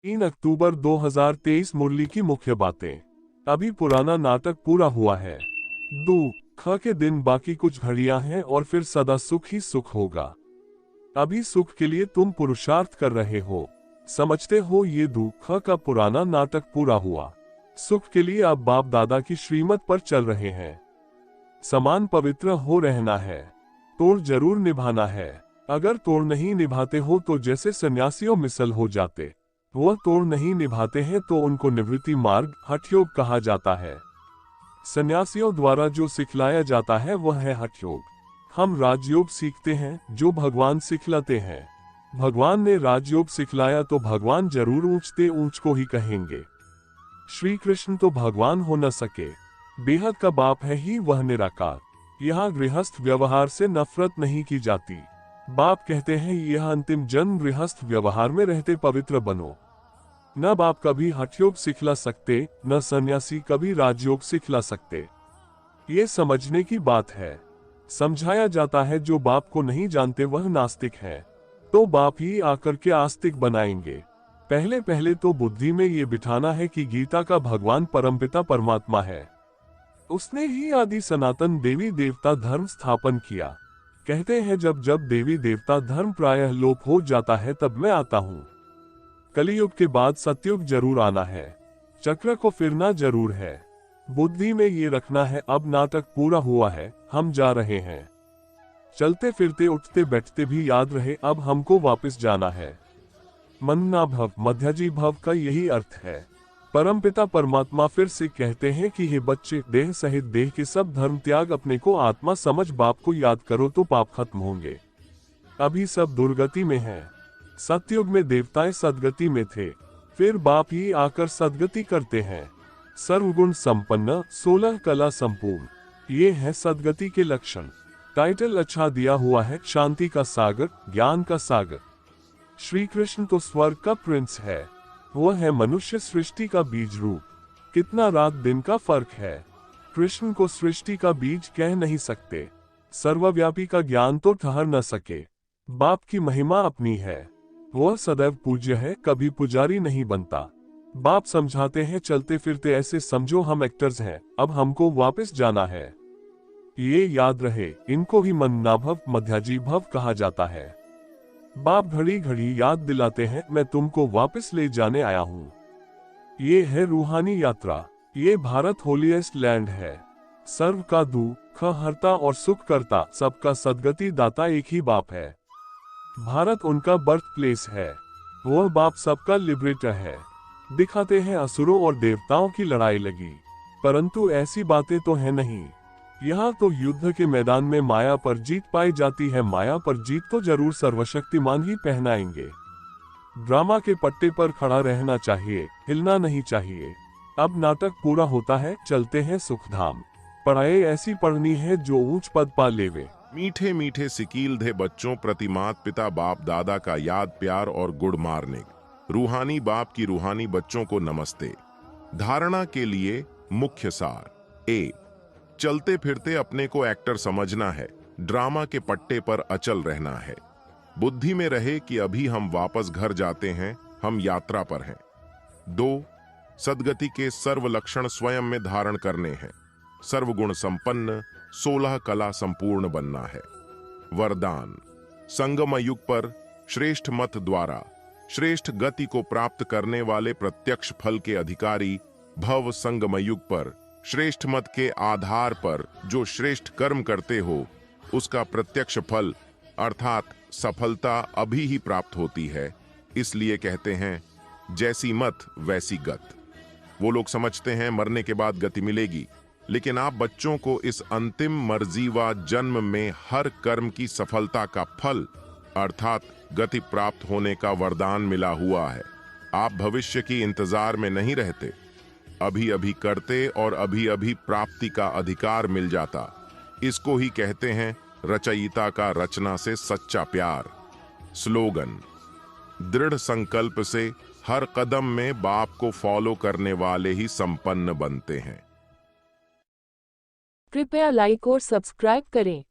3 अक्टूबर 2023 मुरली की मुख्य बातें। अभी पुराना नाटक पूरा हुआ है। दुख के दिन बाकी कुछ घड़ियां हैं और फिर सदा सुख ही सुख होगा। अभी सुख के लिए तुम पुरुषार्थ कर रहे हो, समझते हो ये दुख का पुराना नाटक पूरा हुआ। सुख के लिए अब बाप दादा की श्रीमत पर चल रहे हैं। समान पवित्र हो रहना है, तोड़ जरूर निभाना है। अगर तोड़ नहीं निभाते हो तो जैसे सन्यासियों मिसल हो जाते। वह तोड़ नहीं निभाते हैं तो उनको निवृत्ति मार्ग हठयोग कहा जाता है। सन्यासियों द्वारा जो सिखलाया जाता है वह है हठयोग। हम राजयोग सीखते हैं जो भगवान सिखलाते हैं। भगवान ने राजयोग सिखलाया तो भगवान जरूर ऊंचते ऊंच को ही कहेंगे। श्री कृष्ण तो भगवान हो न सके, बेहद का बाप है ही वह निराकार। यहाँ गृहस्थ व्यवहार से नफरत नहीं की जाती। बाप कहते हैं यह अंतिम जन्म गृहस्थ व्यवहार में रहते पवित्र बनो। न बाप कभी हठयोग सिखला सकते, न सन्यासी कभी राजयोग सिखला सकते। ये समझने की बात है। समझाया जाता है जो बाप को नहीं जानते वह नास्तिक है, तो बाप ही आकर के आस्तिक बनाएंगे। पहले पहले तो बुद्धि में ये बिठाना है कि गीता का भगवान परमपिता परमात्मा है। उसने ही आदि सनातन देवी देवता धर्म स्थापन किया। कहते हैं जब जब देवी देवता धर्म प्रायः लोप हो जाता है तब मैं आता हूँ। कलियुग के बाद सतयुग जरूर आना है, चक्र को फिरना जरूर है। बुद्धि में ये रखना है अब नाटक पूरा हुआ है, हम जा रहे हैं। चलते फिरते उठते बैठते भी याद रहे अब हमको वापस जाना है। मन्ना भव मध्याजी भव का यही अर्थ है। परमपिता परमात्मा फिर से कहते हैं कि हे बच्चे, देह सहित देह के सब धर्म त्याग अपने को आत्मा समझ बाप को याद करो तो पाप खत्म होंगे। अभी सब दुर्गति में है। सतयुग में देवताएं सदगति में थे, फिर बाप ही आकर सदगति करते हैं। सर्वगुण संपन्न 16 कला संपूर्ण, ये है सदगति के लक्षण। टाइटल अच्छा दिया हुआ है, शांति का सागर, ज्ञान का सागर। श्री कृष्ण तो स्वर्ग का प्रिंस है, वह है मनुष्य सृष्टि का बीज रूप। कितना रात दिन का फर्क है। कृष्ण को सृष्टि का बीज कह नहीं सकते, सर्वव्यापी का ज्ञान तो ठहर न सके। बाप की महिमा अपनी है, वह सदैव पूज्य है, कभी पुजारी नहीं बनता। बाप समझाते हैं चलते फिरते ऐसे समझो हम एक्टर्स हैं, अब हमको वापस जाना है। ये याद रहे, इनको ही मन्नाभव मध्याजी भव कहा जाता है। बाप घड़ी घड़ी याद दिलाते हैं मैं तुमको वापस ले जाने आया हूँ। ये है रूहानी यात्रा, ये भारत होलीएस्ट लैंड है। सर्व का दुख हरता और सुख करता, सबका सदगति दाता एक ही बाप है। भारत उनका बर्थ प्लेस है, वह बाप सबका लिबरेटर है। दिखाते हैं असुरों और देवताओं की लड़ाई लगी, परंतु ऐसी बातें तो है नहीं। यहाँ तो युद्ध के मैदान में माया पर जीत पाई जाती है। माया पर जीत तो जरूर सर्वशक्तिमान ही पहनाएंगे। ड्रामा के पट्टे पर खड़ा रहना चाहिए, हिलना नहीं चाहिए। अब नाटक पूरा होता है, चलते हैं सुखधाम। पढ़ाई ऐसी पढ़नी है जो ऊंच पद पा लेवे। मीठे मीठे सिकील दे बच्चों प्रति मात पिता बाप दादा का याद प्यार और गुड़ मारने। रूहानी बाप की रूहानी बच्चों को नमस्ते। धारणा के लिए मुख्य सार। ए, चलते फिरते अपने को एक्टर समझना है, ड्रामा के पट्टे पर अचल रहना है। बुद्धि में रहे कि अभी हम वापस घर जाते हैं, हम यात्रा पर हैं। 2, सदगति के सर्व लक्षण स्वयं में धारण करने हैं। सर्वगुण संपन्न 16 कला संपूर्ण बनना है। वरदान, संगम युग पर श्रेष्ठ मत द्वारा श्रेष्ठ गति को प्राप्त करने वाले प्रत्यक्ष फल के अधिकारी। भव संगम युग पर श्रेष्ठ मत के आधार पर जो श्रेष्ठ कर्म करते हो उसका प्रत्यक्ष फल अर्थात सफलता अभी ही प्राप्त होती है। इसलिए कहते हैं जैसी मत वैसी गत। वो लोग समझते हैं मरने के बाद गति मिलेगी, लेकिन आप बच्चों को इस अंतिम मर्जीवा जन्म में हर कर्म की सफलता का फल अर्थात गति प्राप्त होने का वरदान मिला हुआ है। आप भविष्य की इंतजार में नहीं रहते, अभी अभी करते और अभी अभी प्राप्ति का अधिकार मिल जाता। इसको ही कहते हैं रचयिता का रचना से सच्चा प्यार। स्लोगन, दृढ़ संकल्प से हर कदम में बाप को फॉलो करने वाले ही संपन्न बनते हैं। कृपया लाइक और सब्सक्राइब करें।